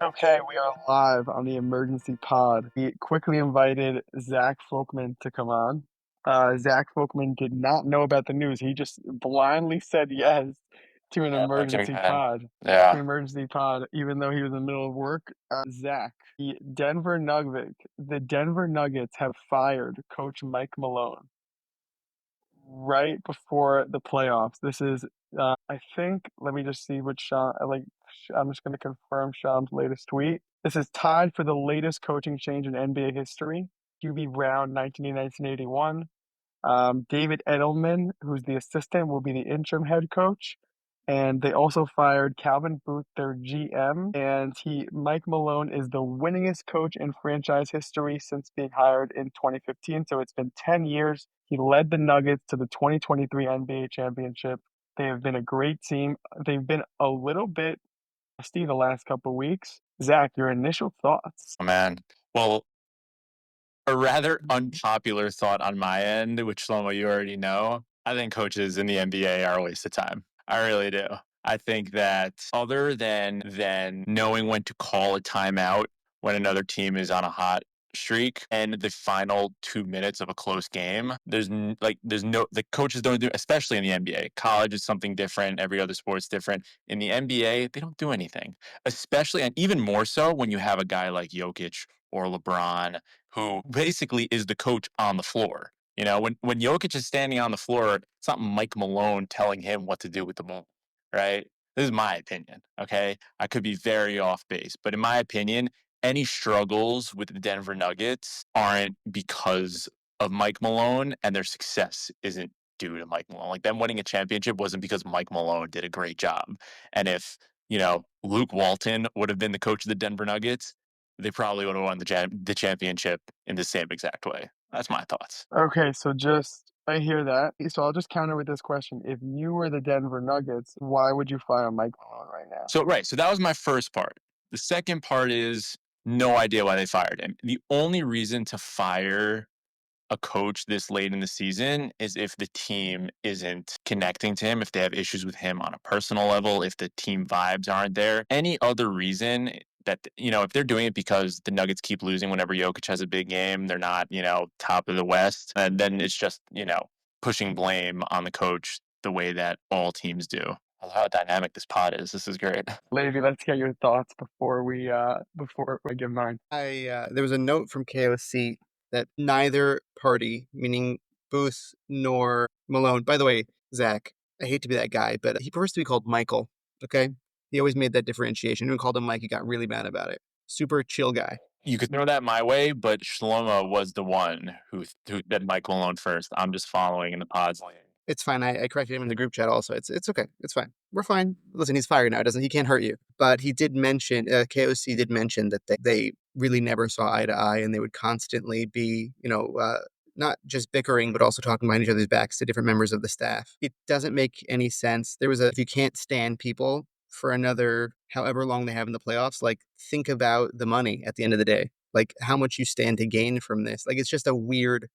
Okay, we are live on the emergency pod. We quickly invited Zach Folkman to come on. Zach Folkman did not know about the news. He just blindly said yes to an Yeah, okay, emergency pod. yeah. Even though he was in the middle of work. Zach, the Denver Nuggets have fired Coach Mike Malone right before the playoffs. This is, I think, let me just see what I'm just going to confirm Sean's latest tweet. This is tied for the latest coaching change in NBA history. QB Brown, 1981. David Edelman, who's the assistant, will be the interim head coach. And they also fired Calvin Booth, their GM. And Mike Malone is the winningest coach in franchise history since being hired in 2015. So it's been 10 years. He led the Nuggets to the 2023 NBA championship. They have been a great team. They've been a little bit rusty the last couple of weeks. Zach, your initial thoughts? Oh, man. Well, a rather unpopular thought on my end, which Shlomo, you already know. I think coaches in the NBA are a waste of time. I really do. I think that other than knowing when to call a timeout when another team is on a hot streak and the final 2 minutes of a close game, there's no the coaches don't do, especially in the NBA. College is something different. Every other sport's different. In the NBA, they don't do anything. Especially and even more so when you have a guy like Jokic or LeBron who basically is the coach on the floor. You know, when Jokic is standing on the floor, it's not Mike Malone telling him what to do with the ball, right? This is my opinion. Okay, I could be very off base, but in my opinion, any struggles with the Denver Nuggets aren't because of Mike Malone, and their success isn't due to Mike Malone. Like them winning a championship wasn't because Mike Malone did a great job. And if Luke Walton would have been the coach of the Denver Nuggets, they probably would have won the championship in the same exact way. That's my thoughts. Okay, I hear that. So I'll just counter with this question. If you were the Denver Nuggets, why would you fire Mike Malone right now? So that was my first part. The second part is no idea why they fired him. The only reason to fire a coach this late in the season is if the team isn't connecting to him, if they have issues with him on a personal level, if the team vibes aren't there. Any other reason that, if they're doing it because the Nuggets keep losing whenever Jokic has a big game, they're not, top of the West, and then it's just, pushing blame on the coach the way that all teams do. I love how dynamic this pod is. This is great. Levy, let's get your thoughts before I give mine. There was a note from KOC that neither party, meaning Booth nor Malone. By the way, Zach, I hate to be that guy, but he prefers to be called Michael. Okay, he always made that differentiation. When called him Mike, he got really mad about it. Super chill guy. You could throw that my way, but Shlomo was the one who did Mike Malone first. I'm just following in the pod's lane. It's fine. I corrected him in the group chat also. It's okay. It's fine. We're fine. Listen, he's fired now. He can't hurt you. But he did mention, KOC did mention that they really never saw eye to eye, and they would constantly be, not just bickering, but also talking behind each other's backs to different members of the staff. It doesn't make any sense. If you can't stand people for another however long they have in the playoffs, like think about the money at the end of the day, like how much you stand to gain from this. Like it's a weird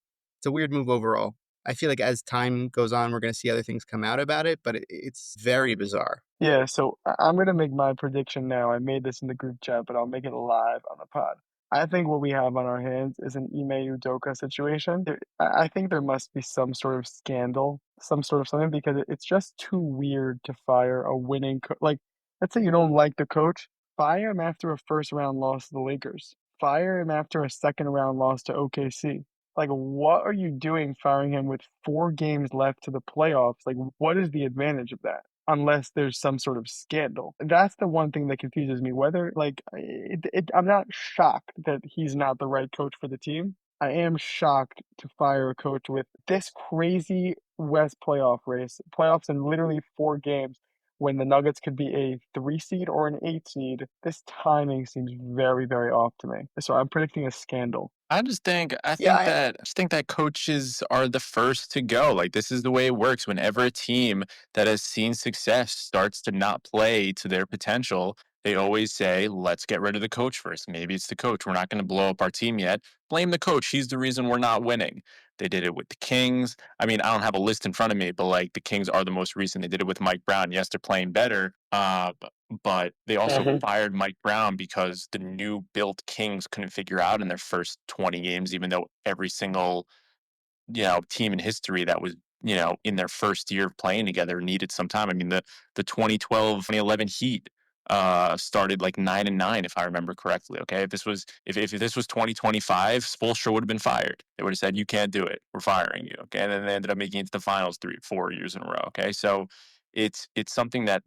move overall. I feel like as time goes on, we're going to see other things come out about it, but it's very bizarre. Yeah, so I'm gonna make my prediction now. I made this in the group chat, but I'll make it live on the pod. I think what we have on our hands is an Ime Udoka situation. I think there must be some sort of scandal, some sort of something, because it's just too weird to fire a winning like, let's say you don't like the coach, fire him after a first round loss to the Lakers. Fire him after a second round loss to OKC. Like, what are you doing firing him with 4 games left to the playoffs? Like, what is the advantage of that? Unless there's some sort of scandal. That's the one thing that confuses me. I'm not shocked that he's not the right coach for the team. I am shocked to fire a coach with this crazy West playoff race, playoffs in literally 4 games, when the Nuggets could be a 3 seed or an 8 seed. This timing seems very, very off to me. So I'm predicting a scandal. I think that coaches are the first to go. Like this is the way it works. Whenever a team that has seen success starts to not play to their potential, they always say, "Let's get rid of the coach first. Maybe it's the coach. We're not going to blow up our team yet. Blame the coach. He's the reason we're not winning." They did it with the Kings. I mean, I don't have a list in front of me, but like the Kings are the most recent. They did it with Mike Brown. Yes, they're playing better. but they also Mhm. fired Mike Brown because the new built Kings couldn't figure out in their first 20 games, even though every single team in history that was, in their first year of playing together needed some time. I mean, the 2012, 2011 Heat started like 9-9, if I remember correctly. Okay. If this was 2025, Spoelstra would have been fired. They would have said, you can't do it. We're firing you. Okay. And then they ended up making it to the finals 3, 4 years in a row. Okay. So it's something that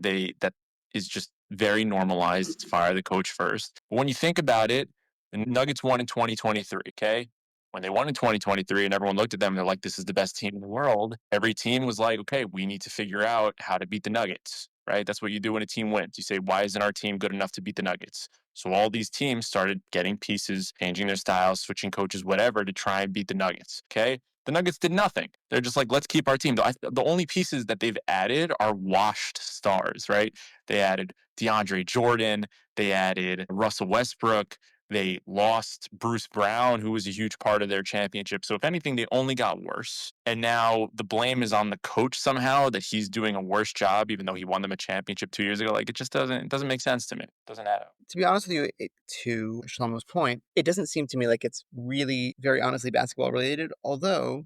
is just very normalized. It's fire the coach first. But when you think about it, the Nuggets won in 2023. Okay, when they won in 2023 and everyone looked at them and they're like, this is the best team in the world, every team was like, okay, we need to figure out how to beat the Nuggets, right? That's what you do when a team wins. You say, why isn't our team good enough to beat the Nuggets? So all these teams started getting pieces, changing their styles, switching coaches, whatever, to try and beat the Nuggets. Okay. The Nuggets did nothing. They're just like, let's keep our team. The only pieces that they've added are washed stars, right? They added DeAndre Jordan. They added Russell Westbrook. They lost Bruce Brown, who was a huge part of their championship. So if anything, they only got worse. And now the blame is on the coach somehow that he's doing a worse job, even though he won them a championship 2 years ago. Like it doesn't make sense to me. It doesn't add up. To be honest with you, to Shlomo's point, it doesn't seem to me like it's really very honestly basketball related. Although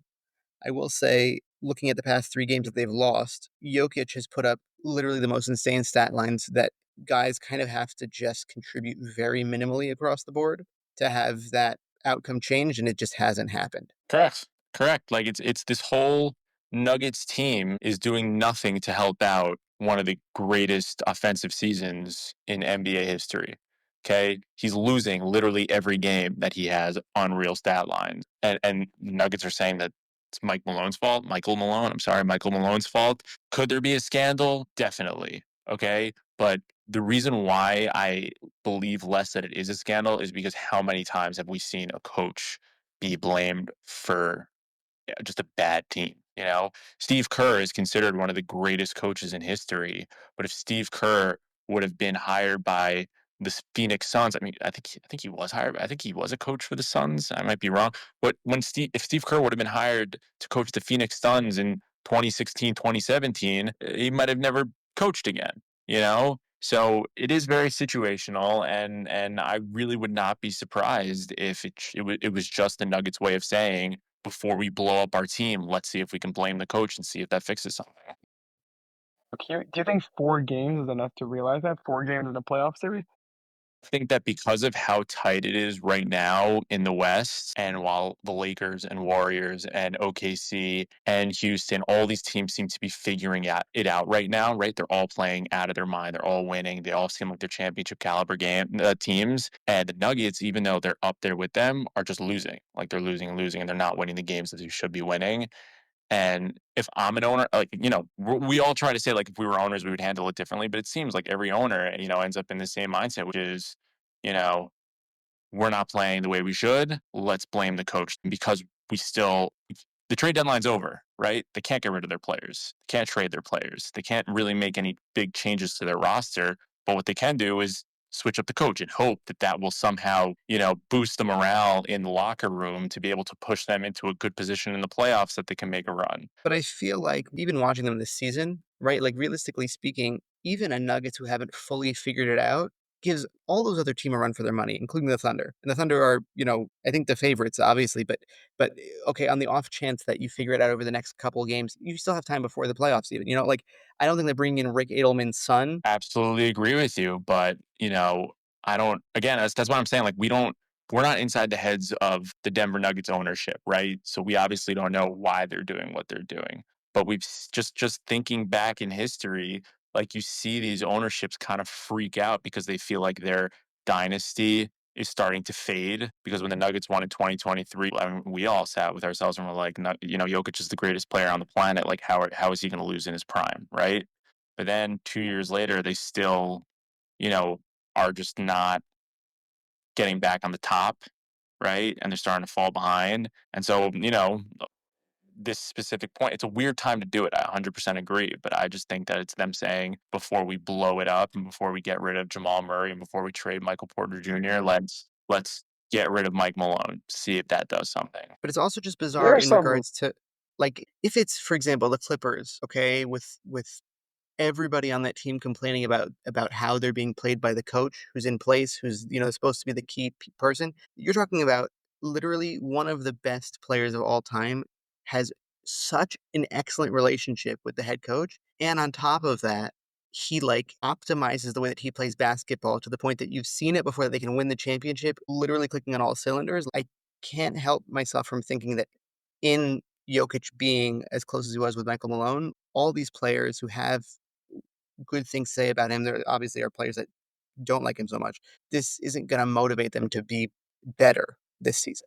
I will say, looking at the past 3 games that they've lost, Jokic has put up literally the most insane stat lines that guys kind of have to just contribute very minimally across the board to have that outcome change, and it just hasn't happened. Correct. Correct. Like it's this whole Nuggets team is doing nothing to help out one of the greatest offensive seasons in NBA history. Okay. He's losing literally every game that he has unreal stat lines. And Nuggets are saying that it's Mike Malone's fault. Michael Malone. I'm sorry, Michael Malone's fault. Could there be a scandal? Definitely. Okay. But the reason why I believe less that it is a scandal is because how many times have we seen a coach be blamed for just a bad team? Steve Kerr is considered one of the greatest coaches in history. But if Steve Kerr would have been hired by the Phoenix Suns, I mean, I think he was hired. I think he was a coach for the Suns. I might be wrong. But if Steve Kerr would have been hired to coach the Phoenix Suns in 2016, 2017, he might have never coached again. So it is very situational, and I really would not be surprised if it was just the Nuggets' way of saying, before we blow up our team, let's see if we can blame the coach and see if that fixes something. Do you think 4 games is enough to realize that? 4 games in a playoff series? I think that because of how tight it is right now in the West, and while the Lakers and Warriors and OKC and Houston, all these teams seem to be figuring it out right now, right? They're all playing out of their mind. They're all winning. They all seem like they're championship caliber teams. And the Nuggets, even though they're up there with them, are just losing. Like they're losing and losing, and they're not winning the games that they should be winning. And if I'm an owner, like, we all try to say, like, if we were owners, we would handle it differently. But it seems like every owner, ends up in the same mindset, which is, you know, we're not playing the way we should. Let's blame the coach because the trade deadline's over, right? They can't get rid of their players. They can't trade their players. They can't really make any big changes to their roster. But what they can do is switch up the coach and hope that that will somehow, boost the morale in the locker room to be able to push them into a good position in the playoffs that they can make a run. But I feel like even watching them this season, right? Like realistically speaking, even a Nuggets who haven't fully figured it out gives all those other team a run for their money, including the Thunder. And the Thunder are, I think the favorites, obviously, but okay, on the off chance that you figure it out over the next couple of games, you still have time before the playoffs even. Like I don't think they're bringing in Rick Adelman's son. Absolutely agree with you, but I don't. Again, that's what I'm saying. Like we're not inside the heads of the Denver Nuggets ownership, right? So we obviously don't know why they're doing what they're doing. But just thinking back in history, like you see these ownerships kind of freak out because they feel like their dynasty is starting to fade. Because when the Nuggets won in 2023, I mean, we all sat with ourselves and we're like, Jokic is the greatest player on the planet. Like how is he going to lose in his prime, right? But then 2 years later, they still, you know, are just not getting back on the top, right? And they're starting to fall behind. And so, this specific point, it's a weird time to do it. I 100% agree. But I just think that it's them saying, before we blow it up and before we get rid of Jamal Murray and before we trade Michael Porter Jr., let's get rid of Mike Malone, see if that does something. But it's also just There bizarre are in some. regards to like if it's, for example, the Clippers, okay, with everybody on that team complaining about how they're being played by the coach who's in place, who's, supposed to be the key person. You're talking about literally one of the best players of all time has such an excellent relationship with the head coach. And on top of that, he like optimizes the way that he plays basketball to the point that you've seen it before that they can win the championship, literally clicking on all cylinders. I can't help myself from thinking that in Jokic being as close as he was with Michael Malone, all these players who have good things to say about him, there obviously are players that don't like him so much. This isn't going to motivate them to be better this season.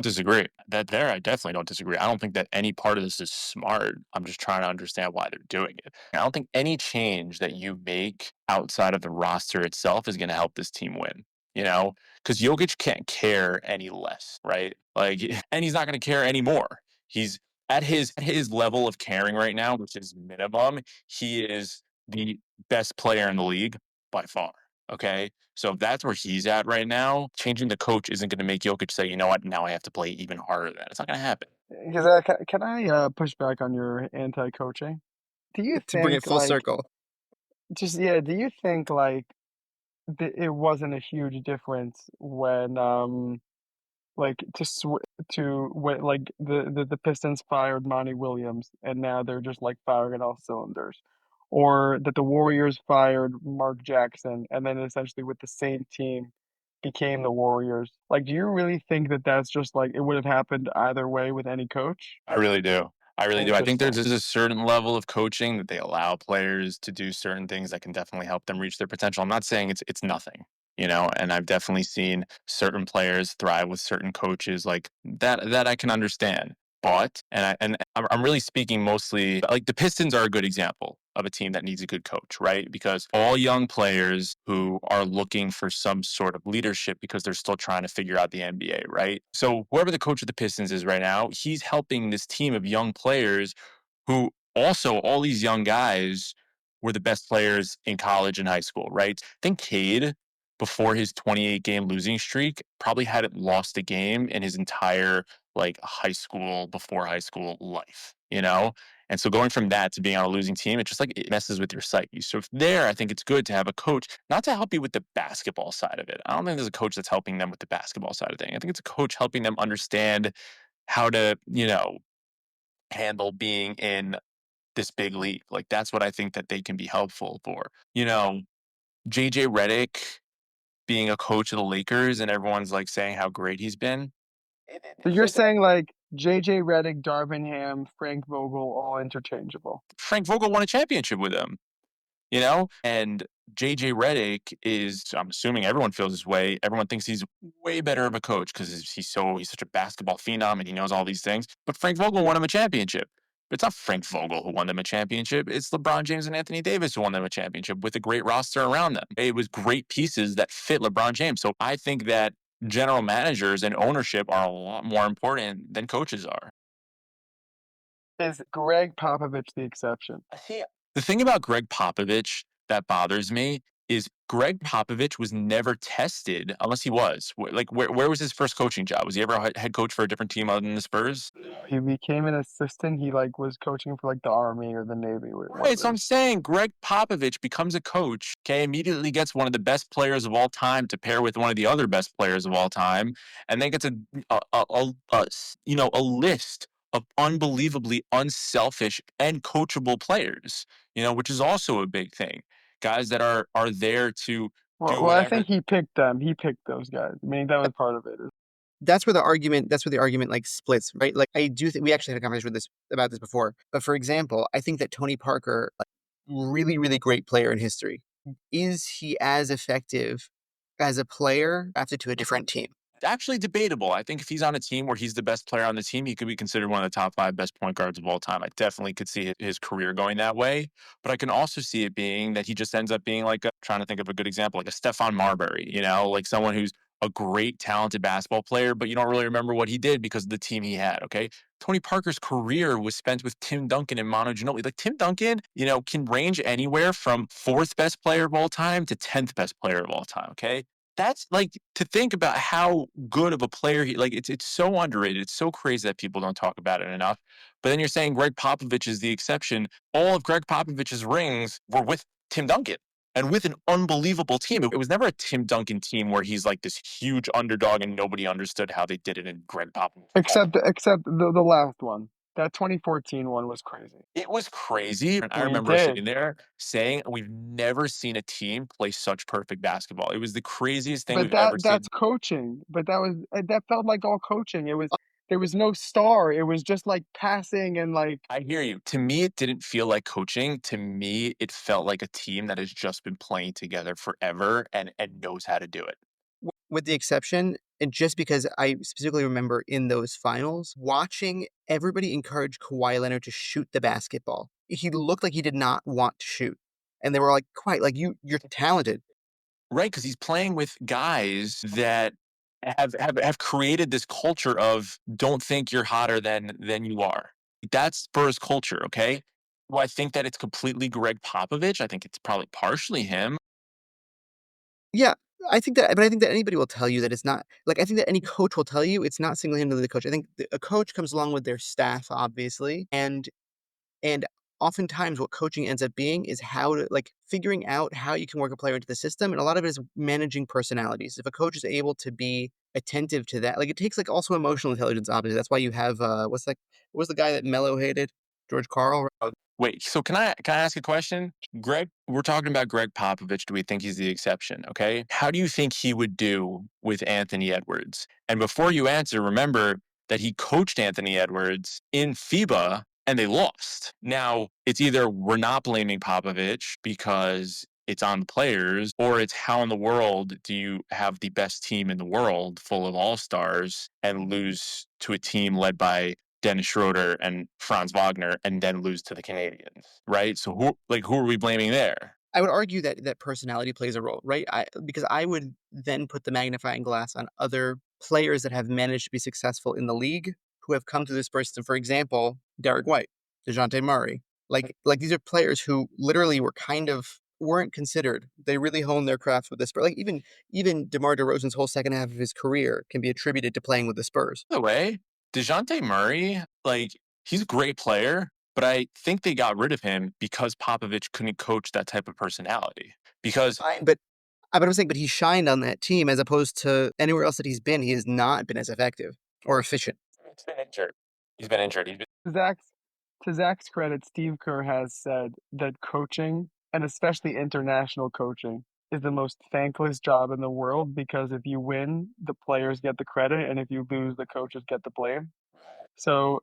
Disagree. That there, I definitely don't disagree. I don't think that any part of this is smart. I'm just trying to understand why they're doing it. I don't think any change that you make outside of the roster itself is going to help this team win. Because Jokic can't care any less, right? Like, and he's not going to care anymore. He's at his level of caring right now, which is minimum. He is the best player in the league by far. Okay. So if that's where he's at right now, changing the coach isn't going to make Jokic say, you know what, now I have to play even harder than it's not going to happen. Because can I push back on your anti-coaching? Do you To bring it think full like circle, just yeah? Do you think like it wasn't a huge difference when like to when like the Pistons fired Monty Williams and now they're just like firing on all cylinders, or that the Warriors fired Mark Jackson and then essentially with the same team became the Warriors. Like, do you really think that that's just like it would have happened either way with any coach? I really do. I really do. I think there's Interesting. a certain level of coaching that they allow players to do certain things that can definitely help them reach their potential. I'm not saying it's nothing, and I've definitely seen certain players thrive with certain coaches like that I can understand. But I'm really speaking mostly like the Pistons are a good example of a team that needs a good coach, right? Because all young players who are looking for some sort of leadership because they're still trying to figure out the NBA, right? So whoever the coach of the Pistons is right now, he's helping this team of young players who also all these young guys were the best players in college and high school, right? I think Cade before his 28 game losing streak probably hadn't lost a game in his entire like before high school life. And so going from that to being on a losing team, it just like it messes with your psyche. So there, I think it's good to have a coach, not to help you with the basketball side of it. I don't think there's a coach that's helping them with the basketball side of thing. I think it's a coach helping them understand how to, handle being in this big league. Like that's what I think that they can be helpful for. JJ Redick being a coach of the Lakers and everyone's like saying how great he's been. So you're saying like JJ Redick, Darvin Ham, Frank Vogel, all interchangeable. Frank Vogel won a championship with him. And JJ Redick is, I'm assuming everyone feels this way. Everyone thinks he's way better of a coach because he's such a basketball phenom and he knows all these things. But Frank Vogel won him a championship. But it's not Frank Vogel who won them a championship. It's LeBron James and Anthony Davis who won them a championship with a great roster around them. It was great pieces that fit LeBron James. So I think that general managers and ownership are a lot more important than coaches are. Is Greg Popovich the exception? See, the thing about Greg Popovich that bothers me is Greg Popovich was never tested unless he was. Like, where was his first coaching job? Was he ever a head coach for a different team other than the Spurs? He became an assistant. He like was coaching for like the Army or the Navy, one of Right, so I'm those. saying Greg Popovich becomes a coach, okay, immediately gets one of the best players of all time to pair with one of the other best players of all time, and then gets a list of unbelievably unselfish and coachable players, which is also a big thing. Guys that are there to do Well, I whatever. think he picked them. He picked those guys. I mean, that was part of it. that's where the argument like splits, right? Like I do think we actually had a conversation about this before. But for example, I think that Tony Parker, like, really, really great player in history, is he as effective as a player after to a different team? Actually debatable. I think if he's on a team where he's the best player on the team, he could be considered one of the top 5 best point guards of all time. I definitely could see his career going that way. But I can also see it being that he just ends up being like trying to think of a good example, like a Stephon Marbury, like someone who's a great, talented basketball player, but you don't really remember what he did because of the team he had. Okay. Tony Parker's career was spent with Tim Duncan and Manu Ginobili. Like Tim Duncan, can range anywhere from 4th best player of all time to 10th best player of all time. Okay. That's like to think about how good of a player he like it's so underrated. It's so crazy that people don't talk about it enough. But then you're saying Greg Popovich is the exception. All of Greg Popovich's rings were with Tim Duncan and with an unbelievable team. It was never a Tim Duncan team where he's like this huge underdog and nobody understood how they did it in Greg Popovich. Except the last one. That 2014 one was crazy. It was crazy. And I We remember did. sitting there saying, we've never seen a team play such perfect basketball. It was the craziest thing But we've ever that's seen. coaching. But that felt like all coaching. There was no star. It was just like passing and like I hear you. To me, it didn't feel like coaching. To me, it felt like a team that has just been playing together forever and knows how to do it. With the exception, and just because I specifically remember in those finals, watching everybody encourage Kawhi Leonard to shoot the basketball. He looked like he did not want to shoot. And they were like, "Quite like you're talented." Right, because he's playing with guys that have created this culture of don't think you're hotter than you are. That's Spurs culture, okay? Do I think that it's completely Greg Popovich? I think it's probably partially him. Yeah, I think that, but I think that anybody will tell you that it's not like, I think that any coach will tell you it's not single-handedly the coach. I think a coach comes along with their staff, obviously, and oftentimes what coaching ends up being is how to like figuring out how you can work a player into the system. And a lot of it is managing personalities. If a coach is able to be attentive to that, like it takes like also emotional intelligence, obviously. That's why you have what was the guy that Mello hated? George Carl. Wait, so can I ask a question? Greg, we're talking about Greg Popovich. Do we think he's the exception? Okay. How do you think he would do with Anthony Edwards? And before you answer, remember that he coached Anthony Edwards in FIBA and they lost. Now, it's either we're not blaming Popovich because it's on the players, or it's how in the world do you have the best team in the world full of all stars and lose to a team led by Dennis Schroeder and Franz Wagner and then lose to the Canadians, right? So who are we blaming there? I would argue that personality plays a role, right? Because I would then put the magnifying glass on other players that have managed to be successful in the league who have come through this person. For example, Derek White, DeJounte Murray. Like these are players who literally were kind of weren't considered. They really honed their craft with the Spurs. Like even DeMar DeRozan's whole second half of his career can be attributed to playing with the Spurs. By the way, DeJounte Murray, like he's a great player, but I think they got rid of him because Popovich couldn't coach that type of personality. Because Fine, but I'm saying, but he shined on that team as opposed to anywhere else that he's been. He has not been as effective or efficient. he's been injured. He's been injured. Zach's to Zach's credit, Steve Kerr has said that coaching, and especially international coaching, is the most thankless job in the world because if you win, the players get the credit, and if you lose, the coaches get the blame. So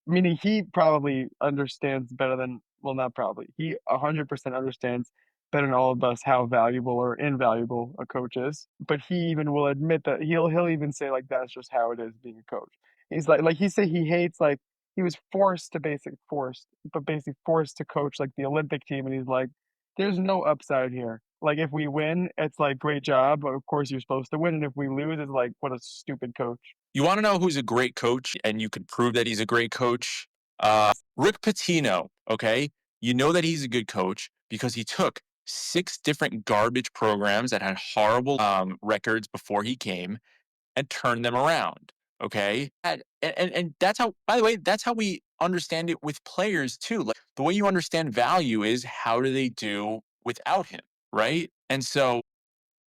meaning he probably understands better than well, not probably. He 100% understands better than all of us how valuable or invaluable a coach is. But he even will admit that he'll even say like that's just how it is being a coach. He's like he said he hates like he was basically forced to coach like the Olympic team, and he's like, there's no upside here. Like if we win, it's like great job. Of course you're supposed to win, and if we lose, it's like what a stupid coach. You want to know who's a great coach and you could prove that he's a great coach? Rick Pitino, okay? You know that he's a good coach because he took 6 different garbage programs that had horrible records before he came and turned them around, okay? And that's how, by the way, that's how we understand it with players too. Like the way you understand value is how do they do without him, right? And so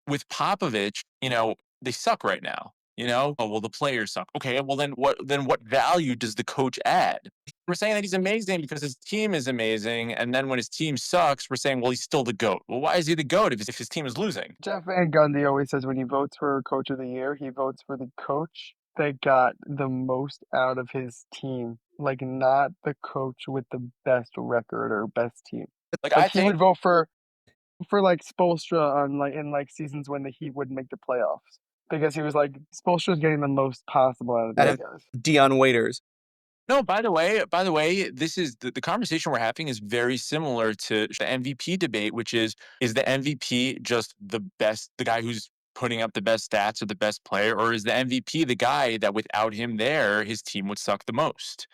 with Popovich, they suck right now. Oh well, the players suck. Okay, well then what value does the coach add? We're saying that he's amazing because his team is amazing, and then when his team sucks, we're saying, well, he's still the GOAT. Well, why is he the GOAT if his team is losing? Jeff Van Gundy always says when he votes for Coach of the Year, he votes for the coach that got the most out of his team, like not the coach with the best record or best team. Like Like I he would think vote for like Spoelstra on like in like seasons when the Heat wouldn't make the playoffs because he was like Spoelstra's getting the most possible out of Out these of guys. Dion Waiters. no. By the way, this is the conversation we're having is very similar to the MVP debate, which is the MVP just the best, the guy who's putting up the best stats or the best player, or is the MVP the guy that without him there, his team would suck the most?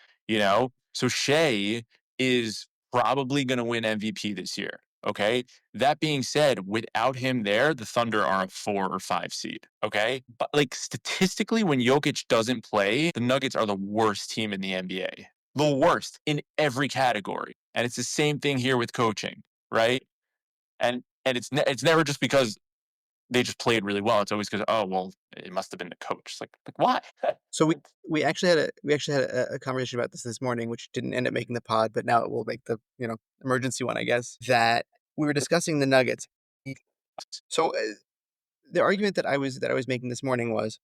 So Shea is probably going to win MVP this year. Okay. That being said, without him there, the Thunder are a 4 or 5 seed. Okay. But like statistically, when Jokic doesn't play, the Nuggets are the worst team in the NBA. The worst in every category. And it's the same thing here with coaching, right? And it's never just because they just played really well. It's always because, oh well, it must have been the coach. Like why? So we actually had a conversation about this morning, which didn't end up making the pod, but now it will make the emergency one, I guess. That we were discussing the Nuggets. So the argument that I was making this morning was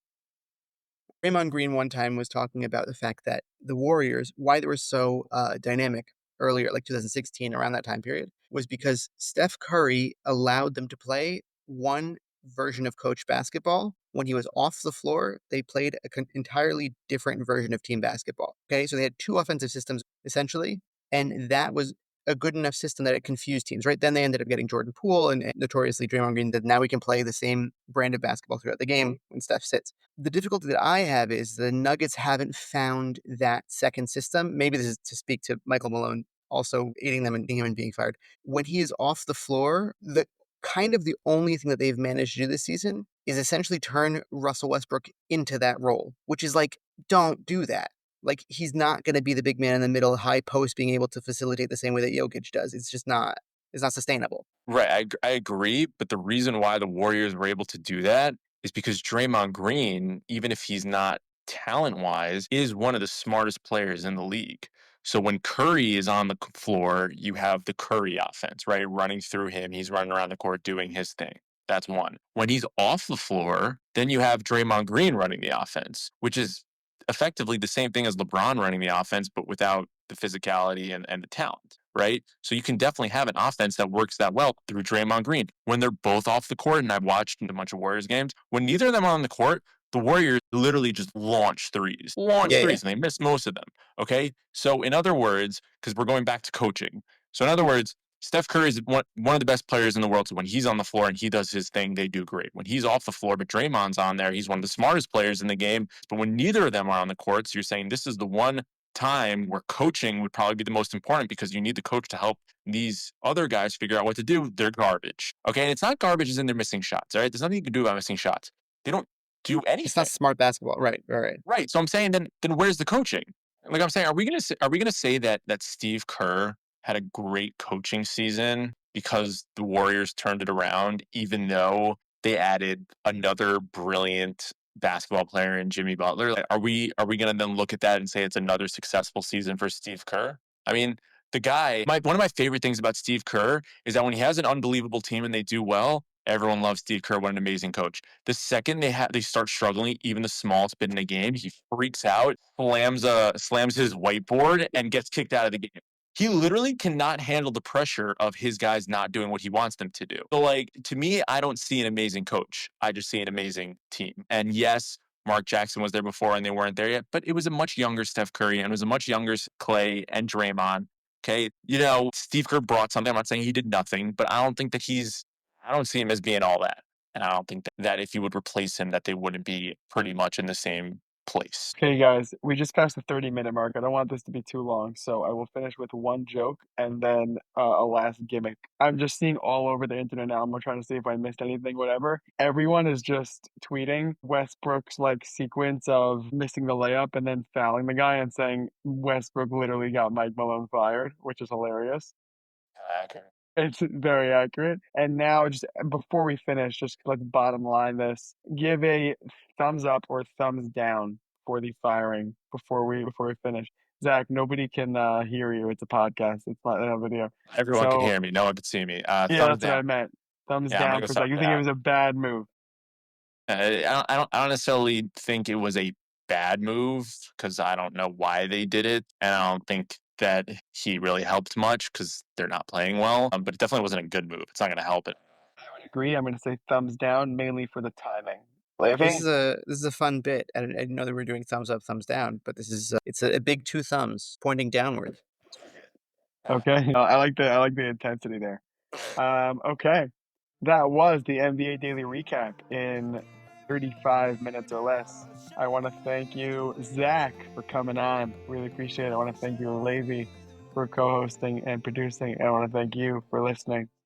Raymond Green one time was talking about the fact that the Warriors, why they were so dynamic earlier, like 2016, around that time period, was because Steph Curry allowed them to play one version of coach basketball. When he was off the floor, they played an entirely different version of team basketball. Okay, so they had two offensive systems essentially, and that was a good enough system that it confused teams. Right then, they ended up getting Jordan Poole and notoriously Draymond Green. That now we can play the same brand of basketball throughout the game when Steph sits. The difficulty that I have is the Nuggets haven't found that second system. Maybe this is to speak to Michael Malone also aiding them and him and being fired. When he is off the floor, the kind of the only thing that they've managed to do this season is essentially turn Russell Westbrook into that role, which is like, don't do that. Like, he's not going to be the big man in the middle, high post, being able to facilitate the same way that Jokic does. It's not sustainable. Right. I agree. But the reason why the Warriors were able to do that is because Draymond Green, even if he's not talent wise, is one of the smartest players in the league. So when Curry is on the floor, you have the Curry offense, right? Running through him. He's running around the court doing his thing. That's one. When he's off the floor, then you have Draymond Green running the offense, which is effectively the same thing as LeBron running the offense, but without the physicality and the talent, right? So you can definitely have an offense that works that well through Draymond Green. When they're both off the court, and I've watched a bunch of Warriors games, when neither of them are on the court, the Warriors literally just launch Yeah, yeah. threes, and they miss most of them. Okay. So, in other words, because we're going back to coaching. So, in other words, Steph Curry is one of the best players in the world. So when he's on the floor and he does his thing, they do great. When he's off the floor, but Draymond's on there, he's one of the smartest players in the game. But when neither of them are on the court, so you're saying this is the one time where coaching would probably be the most important because you need the coach to help these other guys figure out what to do. They're garbage. Okay. And it's not garbage as in they're missing shots. All right. There's nothing you can do about missing shots. They don't do It's anything. not smart basketball. Right, right. Right. So I'm saying then where's the coaching? Like I'm saying, are we gonna say that Steve Kerr had a great coaching season because the Warriors turned it around, even though they added another brilliant basketball player in Jimmy Butler? Like, are we gonna then look at that and say it's another successful season for Steve Kerr? I mean, the guy, one of my favorite things about Steve Kerr is that when he has an unbelievable team and they do well, everyone loves Steve Kerr. What an amazing coach. The second they start struggling, even the smallest bit in a game, he freaks out, slams his whiteboard, and gets kicked out of the game. He literally cannot handle the pressure of his guys not doing what he wants them to do. So, like, to me, I don't see an amazing coach. I just see an amazing team. And yes, Mark Jackson was there before and they weren't there yet, but it was a much younger Steph Curry and it was a much younger Clay and Draymond. Okay. Steve Kerr brought something. I'm not saying he did nothing, but I don't see him as being all that. And I don't think that if you would replace him, that they wouldn't be pretty much in the same place. Okay, guys, we just passed the 30-minute mark. I don't want this to be too long, so I will finish with one joke and then a last gimmick. I'm just seeing all over the internet now. I'm trying to see if I missed anything, whatever. Everyone is just tweeting Westbrook's like sequence of missing the layup and then fouling the guy and saying Westbrook literally got Mike Malone fired, which is hilarious. Accurate. It's very accurate. And now, just before we finish, just let's bottom line this. Give a thumbs up or thumbs down for the firing before we finish. Zach, nobody can hear you. It's a podcast. It's not a video. Everyone could So hear me. No one could see me. yeah, Thumbs that's what I down. meant. Thumbs Yeah, I'm gonna down go for Zach. thumbs You think it down. was a bad move? I don't necessarily think it was a bad move because I don't know why they did it, and I don't think that he really helped much because they're not playing well. But it definitely wasn't a good move. It's not going to help it. Agree. I'm going to say thumbs down mainly for the timing. This Living. is a fun bit. I didn't know that we are doing thumbs up, thumbs down, but this is it's a big two thumbs pointing downward. Okay. I like the intensity there. Okay. That was the NBA Daily Recap in 35 minutes or less. I want to thank you, Zach, for coming on. Really appreciate it. I want to thank you, Levi, for co hosting and producing. And I want to thank you for listening.